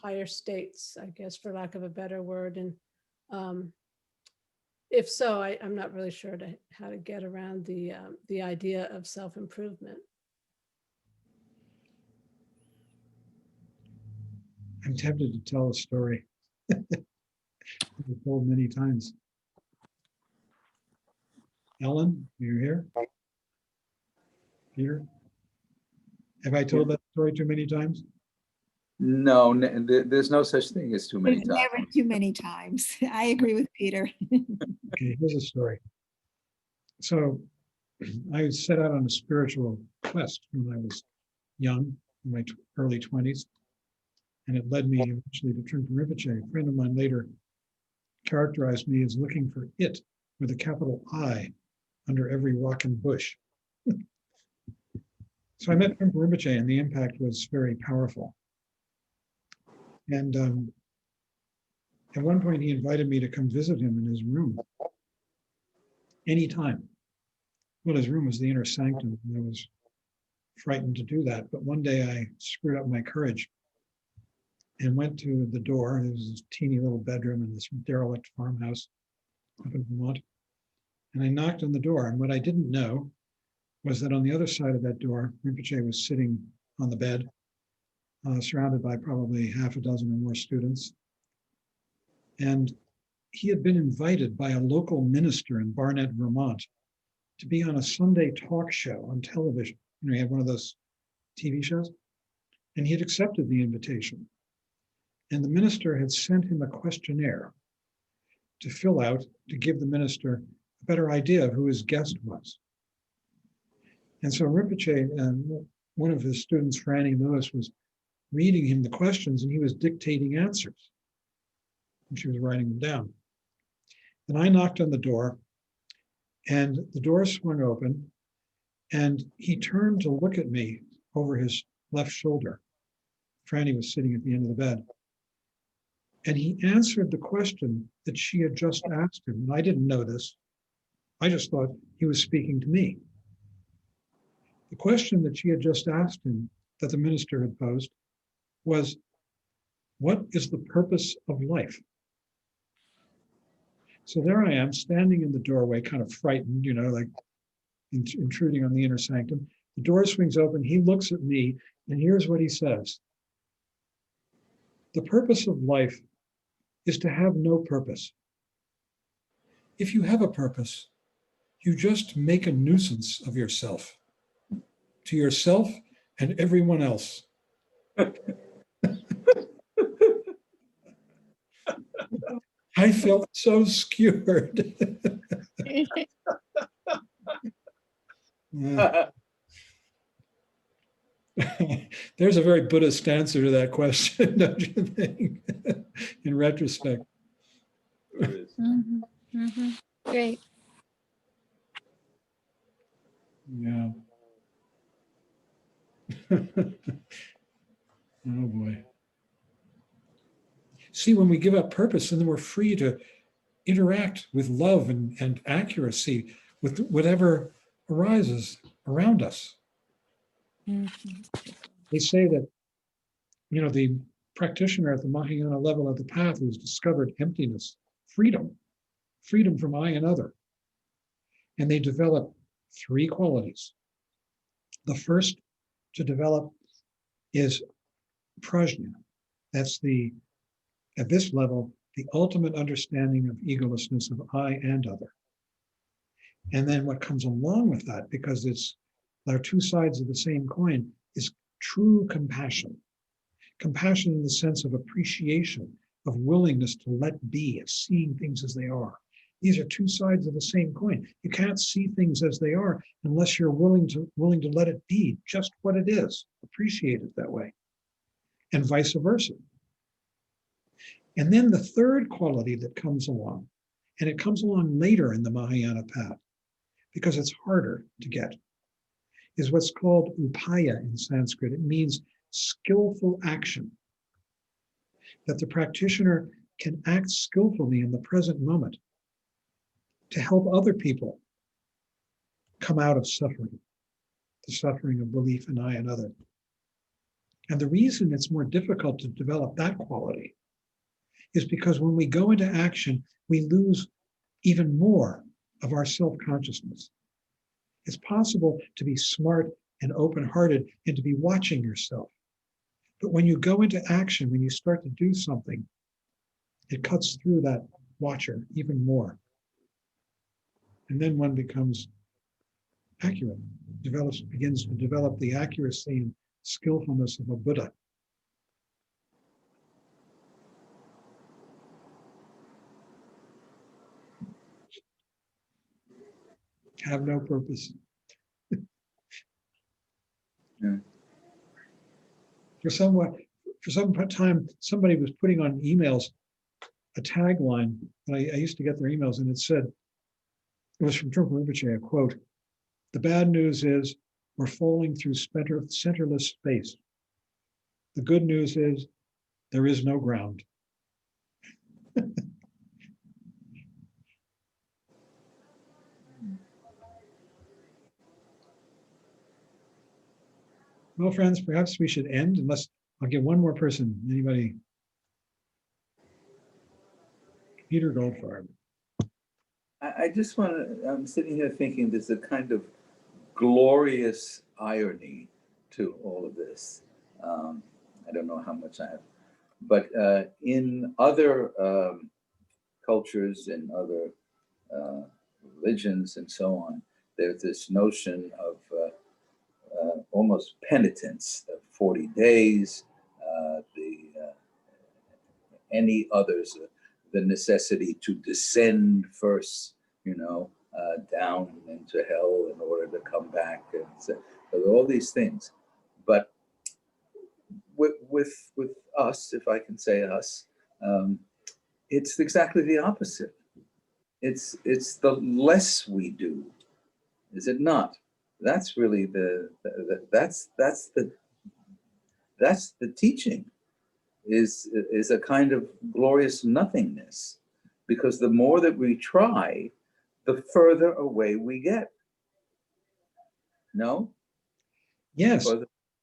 higher states, I guess, for lack of a better word. And if so, I'm not really sure how to get around the idea of self-improvement. I'm tempted to tell a story I've told many times. Ellen, are you here? Peter? Have I told that story too many times? No, there's no such thing as too many There's times. never too many times. I agree with Peter. Okay, here's a story. So I set out on a spiritual quest when I was young, in my early 20s, and it led me eventually to Trungpa Rinpoche. A friend of mine later characterized me as looking for it with a capital I under every rock and bush. So I met Trungpa Rinpoche, and the impact was very powerful. And at one point, he invited me to come visit him in his room anytime. Well, his room was the inner sanctum, and I was frightened to do that. But one day I screwed up my courage and went to the door. There was this teeny little bedroom in this derelict farmhouse up in Vermont. And I knocked on the door. And what I didn't know was that on the other side of that door, Rinpoche was sitting on the bed, surrounded by probably half a dozen or more students. And he had been invited by a local minister in Barnet, Vermont, to be on a Sunday talk show on television. You know, he had one of those TV shows, and he had accepted the invitation. And the minister had sent him a questionnaire to fill out to give the minister a better idea of who his guest was. And so Rinpoche, one of his students, Franny Lewis, was reading him the questions, and he was dictating answers. And she was writing them down. And I knocked on the door, and the door swung open, and he turned to look at me over his left shoulder. Franny was sitting at the end of the bed. And he answered the question that she had just asked him. And I didn't know this. I just thought he was speaking to me. The question that she had just asked him, that the minister had posed, was, what is the purpose of life? So there I am, standing in the doorway, kind of frightened, you know, like intruding on the inner sanctum. The door swings open, he looks at me, and here's what he says. The purpose of life is to have no purpose. If you have a purpose, you just make a nuisance of yourself, to yourself and everyone else. I felt so skewered. There's a very Buddhist answer to that question, don't you think? In retrospect. Mm-hmm. Mm-hmm. Great. Yeah. Oh boy. See, when we give up purpose, then we're free to interact with love and accuracy with whatever arises around us. Mm-hmm. They say that, you know, the practitioner at the Mahayana level of the path who's discovered emptiness, freedom from I and other. And they develop 3 qualities. The first to develop is prajna. That's at this level, the ultimate understanding of egolessness of I and other. And then what comes along with that, because there are 2 sides of the same coin, is true compassion. Compassion in the sense of appreciation, of willingness to let be, of seeing things as they are. These are 2 sides of the same coin. You can't see things as they are unless you're willing to let it be just what it is, appreciate it that way, and vice versa. And then the third quality that comes along, and it comes along later in the Mahayana path, because it's harder to get, is what's called upaya in Sanskrit. It means skillful action, that the practitioner can act skillfully in the present moment to help other people come out of suffering, the suffering of belief in I and other. And the reason it's more difficult to develop that quality is because when we go into action, we lose even more of our self-consciousness. It's possible to be smart and open-hearted and to be watching yourself. But when you go into action, when you start to do something, it cuts through that watcher even more. And then one becomes accurate, begins to develop the accuracy and skillfulness of a Buddha. Have no purpose. Yeah. For some time, somebody was putting on emails a tagline, and I used to get their emails, and it said, it was from Trungpa Rinpoche, a quote, "The bad news is we're falling through centerless space. The good news is there is no ground." Well, friends, perhaps we should end, unless I'll give one more person. Anybody? Peter Goldfarb. I just want to, I'm sitting here thinking there's a kind of glorious irony to all of this. I don't know how much I have, but in other cultures and other religions and so on, there's this notion of almost penitence, 40 days, any others, the necessity to descend first, down into hell in order to come back, and so all these things. But with us, if I can say us, it's exactly the opposite. It's the less we do, is it not? That's really that's the teaching. Is a kind of glorious nothingness, because the more that we try, the further away we get. No? Yes,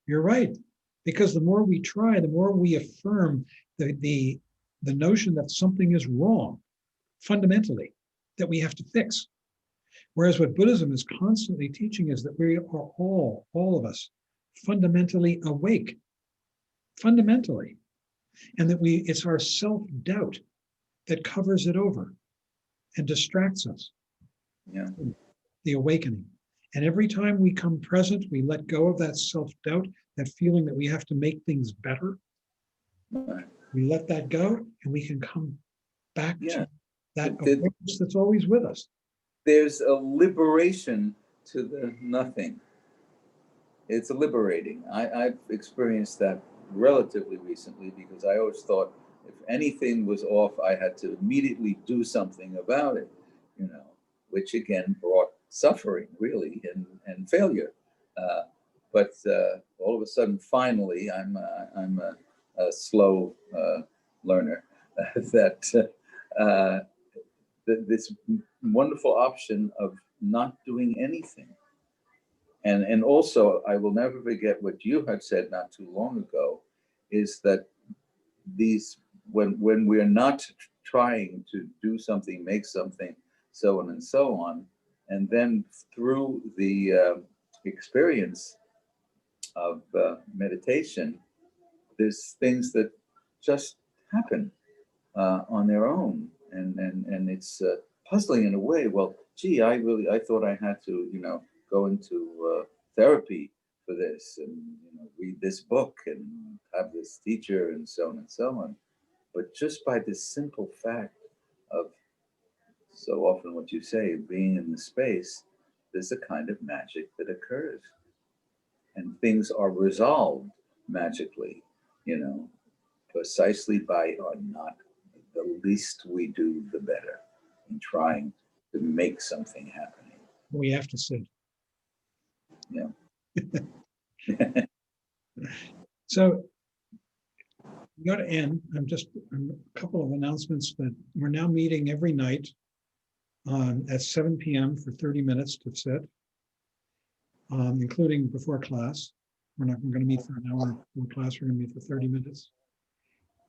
you're right. Because the more we try, the more we affirm the notion that something is wrong, fundamentally, that we have to fix. Whereas what Buddhism is constantly teaching is that we are all of us, fundamentally awake, fundamentally. And that it's our self-doubt that covers it over and distracts us. Yeah. The awakening. And every time we come present, we let go of that self-doubt, that feeling that we have to make things better. Right. We let that go, and we can come back to that The- awareness that's always with us. There's a liberation to the nothing. It's liberating. I've experienced that relatively recently, because I always thought if anything was off, I had to immediately do something about it, which again brought suffering, really, and failure. But all of a sudden, finally, I'm a slow learner, that this wonderful option of not doing anything. And also, I will never forget what you had said not too long ago, is that when we're not trying to do something, make something, so on and so on, and then through the experience of meditation, there's things that just happen on their own, and it's puzzling in a way. Well, gee, I thought I had to, go into therapy for this, and read this book and have this teacher, and so on and so on. But just by this simple fact of, so often what you say, being in the space, there's a kind of magic that occurs, and things are resolved magically, precisely by our not. The least we do, the better, in trying to make something happen. We have to sit. Yeah. So we got to end. A couple of announcements that we're now meeting every night at 7 p.m. for 30 minutes to sit, including before class. We're not going to meet for an hour in class. We're going to meet for 30 minutes.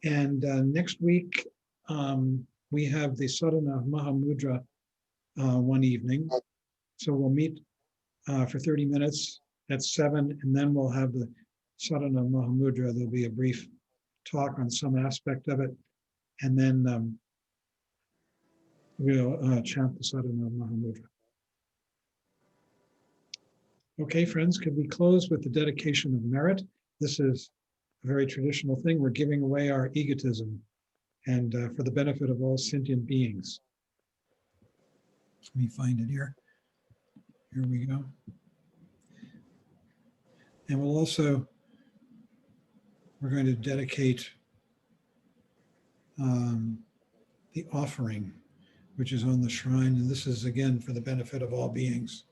And next week, we have the Sadhana Mahamudra one evening. So we'll meet for 30 minutes at 7, and then we'll have the Sadhana Mahamudra. There'll be a brief talk on some aspect of it, and then we'll chant the Sadhana Mahamudra. Okay, friends, could we close with the dedication of merit? This is a very traditional thing. We're giving away our egotism and for the benefit of all sentient beings. Let me find it here. Here we go. And we're going to dedicate the offering, which is on the shrine. And this is, again, for the benefit of all beings.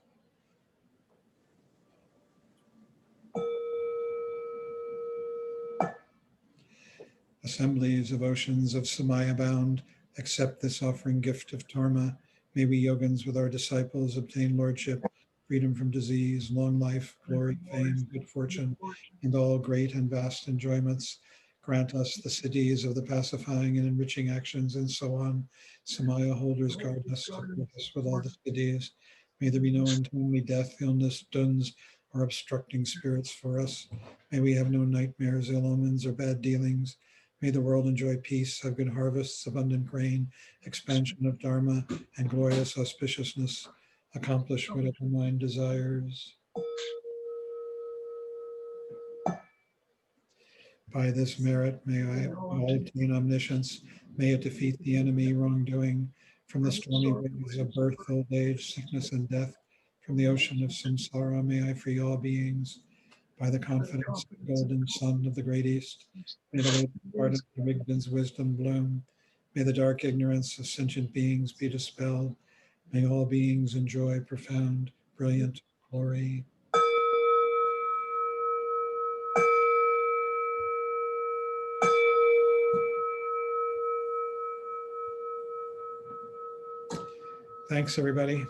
Assemblies of oceans of Samaya bound, accept this offering gift of Dharma. May we yogins with our disciples obtain lordship, freedom from disease, long life, glory, fame, good fortune, and all great and vast enjoyments. Grant us the siddhis of the pacifying and enriching actions, and so on. Samaya holders guard us, support us with all the siddhis. May there be no untimely death, illness, duns, or obstructing spirits for us. May we have no nightmares, ill omens, or bad dealings. May the world enjoy peace, have good harvests, abundant grain, expansion of Dharma, and glorious auspiciousness. Accomplish whatever mind desires. By this merit, may I all obtain omniscience. May it defeat the enemy wrongdoing. From the stormy waves of birth, old age, sickness, and death, from the ocean of samsara, may I free all beings. By the confidence of the golden sun of the great East, may the part of Rigden's wisdom bloom. May the dark ignorance of sentient beings be dispelled. May all beings enjoy profound, brilliant glory. Thanks, everybody. Thank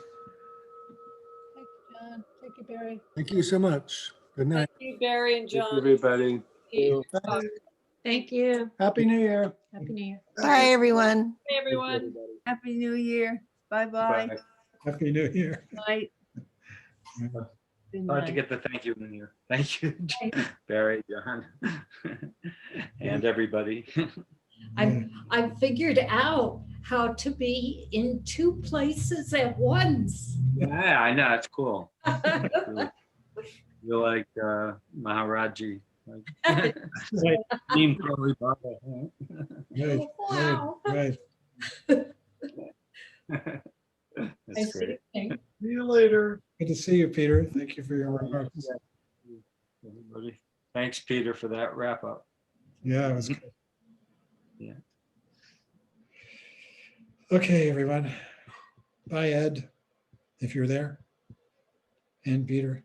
you, John. Thank you, Barry. Thank you so much. Good night. Thank you, Barry and John. Everybody. Thank you. Happy New Year. Happy New Year. Bye, everyone. Hey, everyone. Happy New Year. Bye-bye. Bye. Happy New Year. Night. Good Hard to night. get the thank you in here. Thank you, Barry, John, and everybody. I figured out how to be in 2 places at once. Yeah, I know, it's cool. You're like Maharaji. Like, Team Cory Baba, huh? Right, Wow. right. That's great. See See you later. Good to see you, Peter. Thank you for your remarks. Everybody. Thanks, Peter, for that wrap up. Yeah, it was good. Yeah. Okay, everyone. Bye, Ed, if you're there. And Peter.